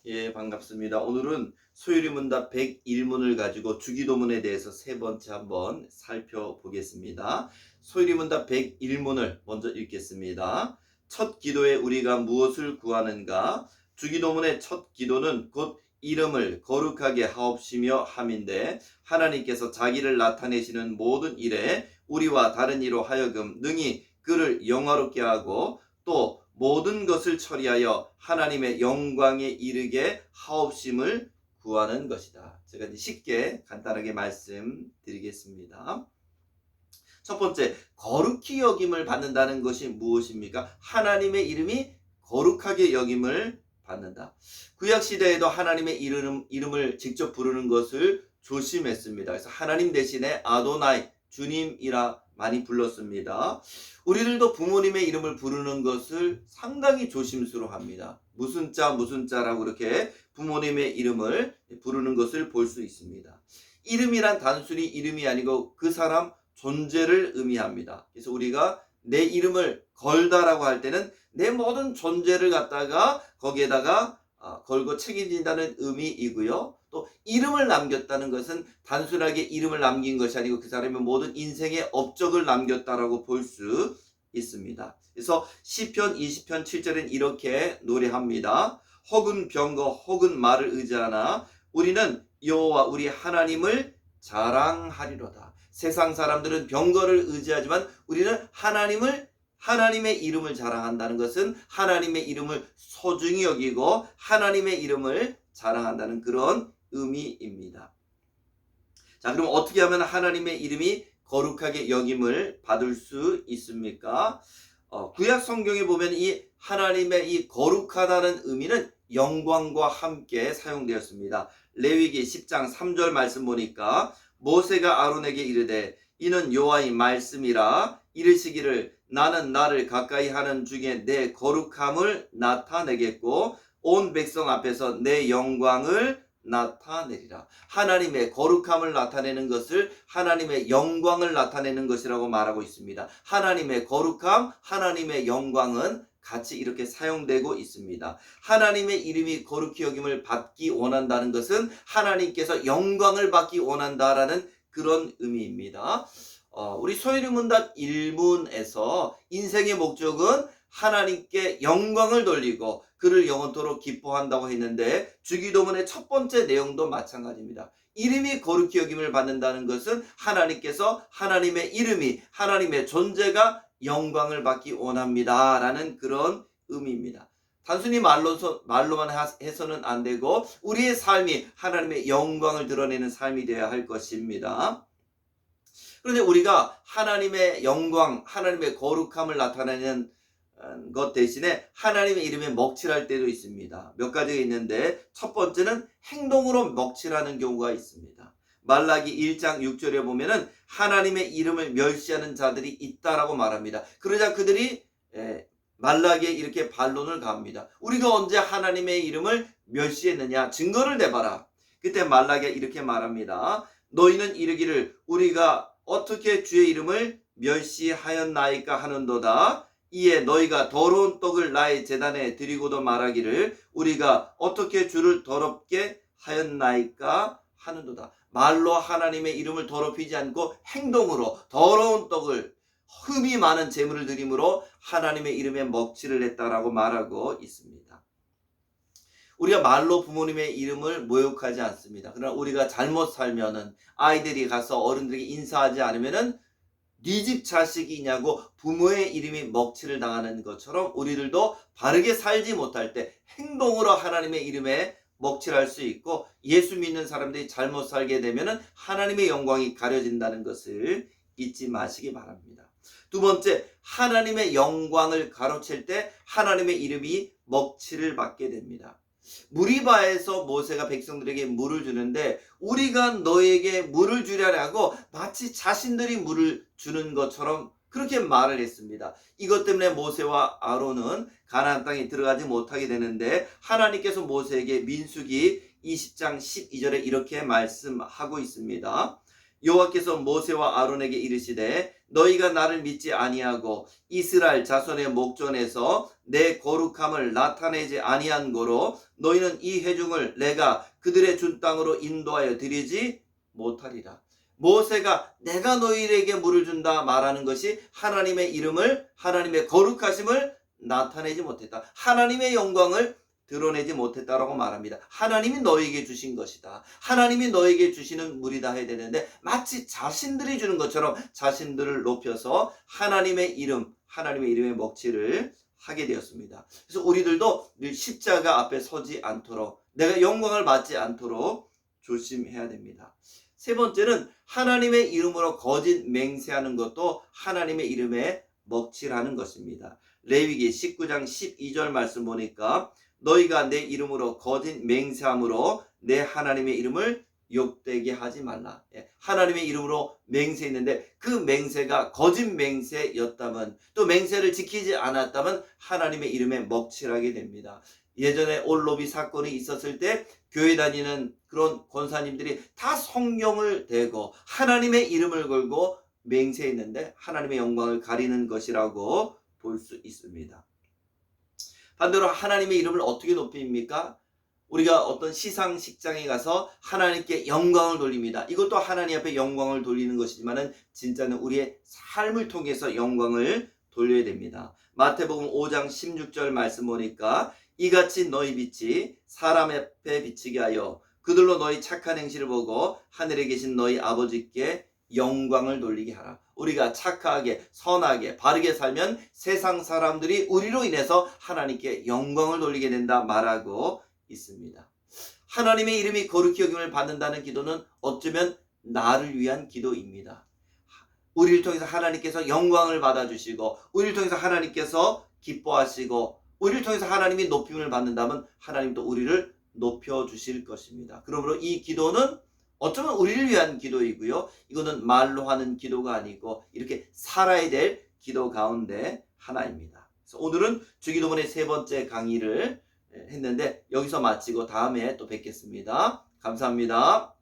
예, 반갑습니다. 오늘은 소유리문답 101문을 가지고 주기도문에 대해서 세 번째 한번 살펴보겠습니다. 소유리문답 101문을 먼저 읽겠습니다. 첫 기도에 우리가 무엇을 구하는가? 주기도문의 첫 기도는 곧 이름을 거룩하게 하옵시며 함인데, 하나님께서 자기를 나타내시는 모든 일에 우리와 다른 이로 하여금 능히 그를 영화롭게 하고 또 모든 것을 처리하여 하나님의 영광에 이르게 하옵심을 구하는 것이다. 제가 쉽게 간단하게 말씀드리겠습니다. 첫 번째, 거룩히 여김을 받는다는 것이 무엇입니까? 하나님의 이름이 거룩하게 여김을 받는다. 구약시대에도 하나님의 이름을 직접 부르는 것을 조심했습니다. 그래서 하나님 대신에 아도나이, 주님이라 많이 불렀습니다. 우리들도 부모님의 이름을 부르는 것을 상당히 조심스러워합니다. 무슨 자라고 그렇게 부모님의 이름을 부르는 것을 볼 수 있습니다. 이름이란 단순히 이름이 아니고 그 사람 존재를 의미합니다. 그래서 우리가 내 이름을 걸다라고 할 때는 내 모든 존재를 갖다가 거기에다가 걸고 책임진다는 의미이고요. 또 이름을 남겼다는 것은 단순하게 이름을 남긴 것이 아니고 그 사람의 모든 인생의 업적을 남겼다라고 볼 수 있습니다. 그래서 시편 20편 7절엔 이렇게 노래합니다. 혹은 병거 혹은 말을 의지하나 우리는 여호와 우리 하나님을 자랑하리로다. 세상 사람들은 병거를 의지하지만 우리는 하나님의 이름을 자랑한다는 것은 하나님의 이름을 소중히 여기고 하나님의 이름을 자랑한다는 그런 의미입니다. 자, 그럼 어떻게 하면 하나님의 이름이 거룩하게 여김을 받을 수 있습니까? 구약 성경에 보면 이 하나님의 이 거룩하다는 의미는 영광과 함께 사용되었습니다. 레위기 10장 3절 말씀 보니까 모세가 아론에게 이르되 이는 여호와의 말씀이라 이르시기를 나는 나를 가까이 하는 중에 내 거룩함을 나타내겠고 온 백성 앞에서 내 영광을 나타내리라. 하나님의 거룩함을 나타내는 것을 하나님의 영광을 나타내는 것이라고 말하고 있습니다. 하나님의 거룩함, 하나님의 영광은 같이 이렇게 사용되고 있습니다. 하나님의 이름이 거룩히 여김을 받기 원한다는 것은 하나님께서 영광을 받기 원한다라는 그런 의미입니다. 우리 소유리문답 1문에서 인생의 목적은 하나님께 영광을 돌리고 그를 영원토록 기뻐한다고 했는데 주기도문의 첫 번째 내용도 마찬가지입니다. 이름이 거룩히 여김을 받는다는 것은 하나님께서 하나님의 이름이 하나님의 존재가 영광을 받기 원합니다 라는 그런 의미입니다. 단순히 말로만 해서는 안 되고 우리의 삶이 하나님의 영광을 드러내는 삶이 되어야 할 것입니다. 그런데 우리가 하나님의 영광, 하나님의 거룩함을 나타내는 것 대신에 하나님의 이름에 먹칠할 때도 있습니다. 몇 가지가 있는데 첫 번째는 행동으로 먹칠하는 경우가 있습니다. 말라기 1장 6절에 보면은 하나님의 이름을 멸시하는 자들이 있다라고 말합니다. 그러자 그들이 말라기에 이렇게 반론을 가합니다. 우리가 언제 하나님의 이름을 멸시했느냐? 증거를 내봐라. 그때 말라기가 이렇게 말합니다. 너희는 이르기를 우리가 어떻게 주의 이름을 멸시하였나이까 하는도다. 이에 너희가 더러운 떡을 나의 제단에 드리고도 말하기를 우리가 어떻게 주를 더럽게 하였나이까 하는도다. 말로 하나님의 이름을 더럽히지 않고 행동으로 더러운 떡을 흠이 많은 제물을 드림으로 하나님의 이름에 먹칠을 했다라고 말하고 있습니다. 우리가 말로 부모님의 이름을 모욕하지 않습니다. 그러나 우리가 잘못 살면은 아이들이 가서 어른들에게 인사하지 않으면은 네 집 자식이냐고 부모의 이름이 먹칠을 당하는 것처럼 우리들도 바르게 살지 못할 때 행동으로 하나님의 이름에 먹칠할 수 있고 예수 믿는 사람들이 잘못 살게 되면은 하나님의 영광이 가려진다는 것을 잊지 마시기 바랍니다. 두 번째, 하나님의 영광을 가로챌 때 하나님의 이름이 먹칠을 받게 됩니다. 무리바에서 모세가 백성들에게 물을 주는데 우리가 너에게 물을 주려고 마치 자신들이 물을 주는 것처럼 그렇게 말을 했습니다. 이것 때문에 모세와 아론은 가나안 땅에 들어가지 못하게 되는데 하나님께서 모세에게 민수기 20장 12절에 이렇게 말씀하고 있습니다. 여호와께서 모세와 아론에게 이르시되 너희가 나를 믿지 아니하고 이스라엘 자손의 목전에서 내 거룩함을 나타내지 아니한 고로 너희는 이 회중을 내가 그들의 준 땅으로 인도하여 드리지 못하리라. 모세가 내가 너희에게 물을 준다 말하는 것이 하나님의 이름을, 하나님의 거룩하심을 나타내지 못했다. 하나님의 영광을 드러내지 못했다라고 말합니다. 하나님이 너에게 주신 것이다. 하나님이 너에게 주시는 물이다 해야 되는데 마치 자신들이 주는 것처럼 자신들을 높여서 하나님의 이름, 하나님의 이름의 먹칠을 하게 되었습니다. 그래서 우리들도 늘 십자가 앞에 서지 않도록, 내가 영광을 받지 않도록 조심해야 됩니다. 세 번째는 하나님의 이름으로 거짓 맹세하는 것도 하나님의 이름에 먹칠하는 것입니다. 레위기 19장 12절 말씀 보니까 너희가 내 이름으로 거짓 맹세함으로 내 하나님의 이름을 욕되게 하지 말라. 하나님의 이름으로 맹세했는데 그 맹세가 거짓 맹세였다면, 또 맹세를 지키지 않았다면 하나님의 이름에 먹칠하게 됩니다. 예전에 올로비 사건이 있었을 때 교회 다니는 그런 권사님들이 다 성경을 대고 하나님의 이름을 걸고 맹세했는데 하나님의 영광을 가리는 것이라고 볼 수 있습니다. 반대로 하나님의 이름을 어떻게 높입니까? 우리가 어떤 시상식장에 가서 하나님께 영광을 돌립니다. 이것도 하나님 앞에 영광을 돌리는 것이지만 진짜는 우리의 삶을 통해서 영광을 돌려야 됩니다. 마태복음 5장 16절 말씀 보니까 이같이 너희 빛이 사람 앞에 비치게 하여 그들로 너희 착한 행실을 보고 하늘에 계신 너희 아버지께 영광을 돌리게 하라. 우리가 착하게, 선하게, 바르게 살면 세상 사람들이 우리로 인해서 하나님께 영광을 돌리게 된다 말하고 있습니다. 하나님의 이름이 거룩히 여김을 받는다는 기도는 어쩌면 나를 위한 기도입니다. 우리를 통해서 하나님께서 영광을 받아주시고, 우리를 통해서 하나님께서 기뻐하시고, 우리를 통해서 하나님이 높임을 받는다면 하나님도 우리를 높여주실 것입니다. 그러므로 이 기도는 어쩌면 우리를 위한 기도이고요. 이거는 말로 하는 기도가 아니고 이렇게 살아야 될 기도 가운데 하나입니다. 그래서 오늘은 주기도문의 세 번째 강의를 했는데 여기서 마치고 다음에 또 뵙겠습니다. 감사합니다.